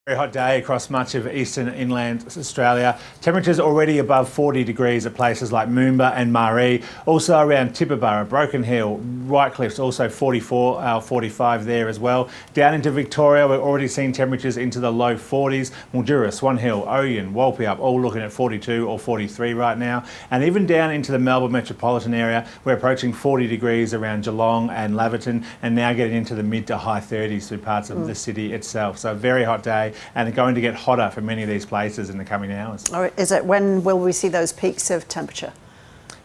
Very hot day across much of eastern inland Australia. Temperatures already above 40 degrees at places like Moomba and Maree. Also around Tibooburra, Broken Hill, Whitecliffs, also 44, 45 there as well. Down into Victoria, we're already seeing temperatures into the low 40s. Mildura, Swan Hill, Oyen, Walpurgis, all looking at 42 or 43 right now. And even down into the Melbourne metropolitan area, we're approaching 40 degrees around Geelong and Laverton, and now getting into the mid to high 30s through parts of the city itself. So a very hot day, and going to get hotter for many of these places in the coming hours. Or is it, when will we see those peaks of temperature?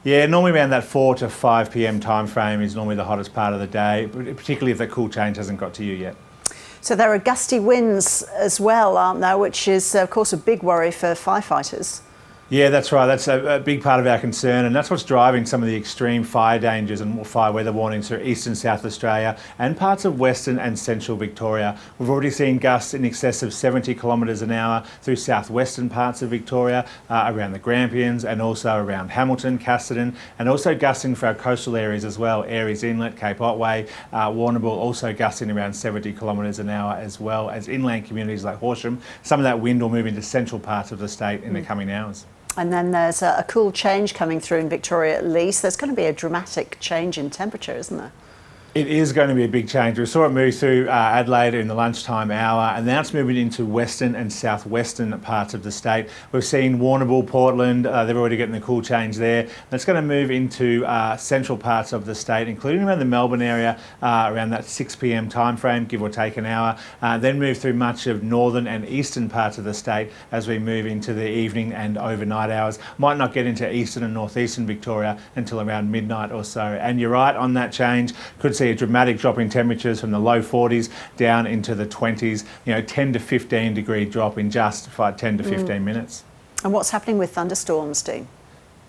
Yeah, normally around that 4 to 5 p.m. time frame is normally the hottest part of the day, particularly if that cool change hasn't got to you yet. So there are gusty winds as well, aren't there, which is of course a big worry for firefighters. Yeah, that's right. That's a big part of our concern, and that's what's driving some of the extreme fire dangers and fire weather warnings for eastern South Australia and parts of western and central Victoria. We've already seen gusts in excess of 70 kilometres an hour through southwestern parts of Victoria, around the Grampians and also around Hamilton, Casterton, and also gusting for our coastal areas as well. Aireys Inlet, Cape Otway, Warrnambool, also gusting around 70 kilometres an hour, as well as inland communities like Horsham. Some of that wind will move into central parts of the state in the coming hours. And then there's a cool change coming through in Victoria at least. There's going to be a dramatic change in temperature, isn't there? It is going to be a big change. We saw it move through Adelaide in the lunchtime hour, and now it's moving into western and southwestern parts of the state. We've seen Warrnambool, Portland, they're already getting the cool change there. And it's going to move into central parts of the state, including around the Melbourne area, around that 6 p.m. time frame, give or take an hour. Then move through much of northern and eastern parts of the state as we move into the evening and overnight hours. Might not get into eastern and northeastern Victoria until around midnight or so. And you're right on that change. Could see a dramatic drop in temperatures from the low 40s down into the 20s, 10 to 15 degree drop in just 10 to 15 minutes. And what's happening with thunderstorms, Dean?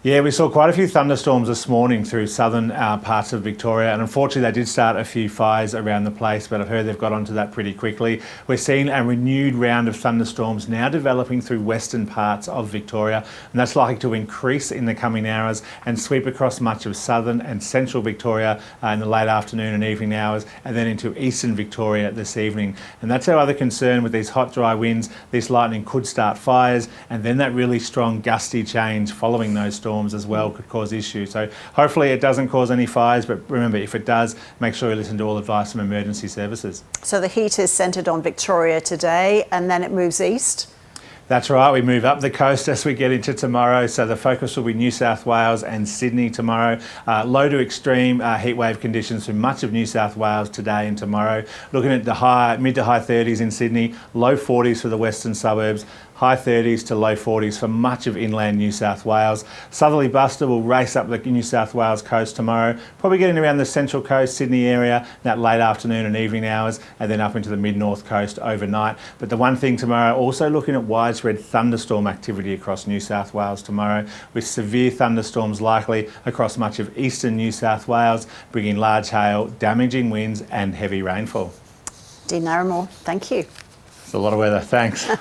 Yeah, we saw quite a few thunderstorms this morning through southern parts of Victoria, and unfortunately they did start a few fires around the place, but I've heard they've got onto that pretty quickly. We're seeing a renewed round of thunderstorms now developing through western parts of Victoria, and that's likely to increase in the coming hours and sweep across much of southern and central Victoria in the late afternoon and evening hours, and then into eastern Victoria this evening. And that's our other concern with these hot, dry winds. This lightning could start fires, and then that really strong gusty change following those storms as well could cause issues. So hopefully it doesn't cause any fires, but remember, if it does, make sure you listen to all advice from emergency services. So the heat is centred on Victoria today, and then it moves east? That's right, we move up the coast as we get into tomorrow, so the focus will be New South Wales and Sydney tomorrow. Low to extreme heatwave conditions for much of New South Wales today and tomorrow. Looking at the mid to high 30s in Sydney, low 40s for the western suburbs, high 30s to low 40s for much of inland New South Wales. Southerly Buster will race up the New South Wales coast tomorrow, probably getting around the central coast, Sydney area, that late afternoon and evening hours, and then up into the mid-north coast overnight. But the one thing tomorrow, also looking at widespread thunderstorm activity across New South Wales tomorrow, with severe thunderstorms likely across much of eastern New South Wales, bringing large hail, damaging winds and heavy rainfall. Dean Narramore, thank you. It's a lot of weather, thanks.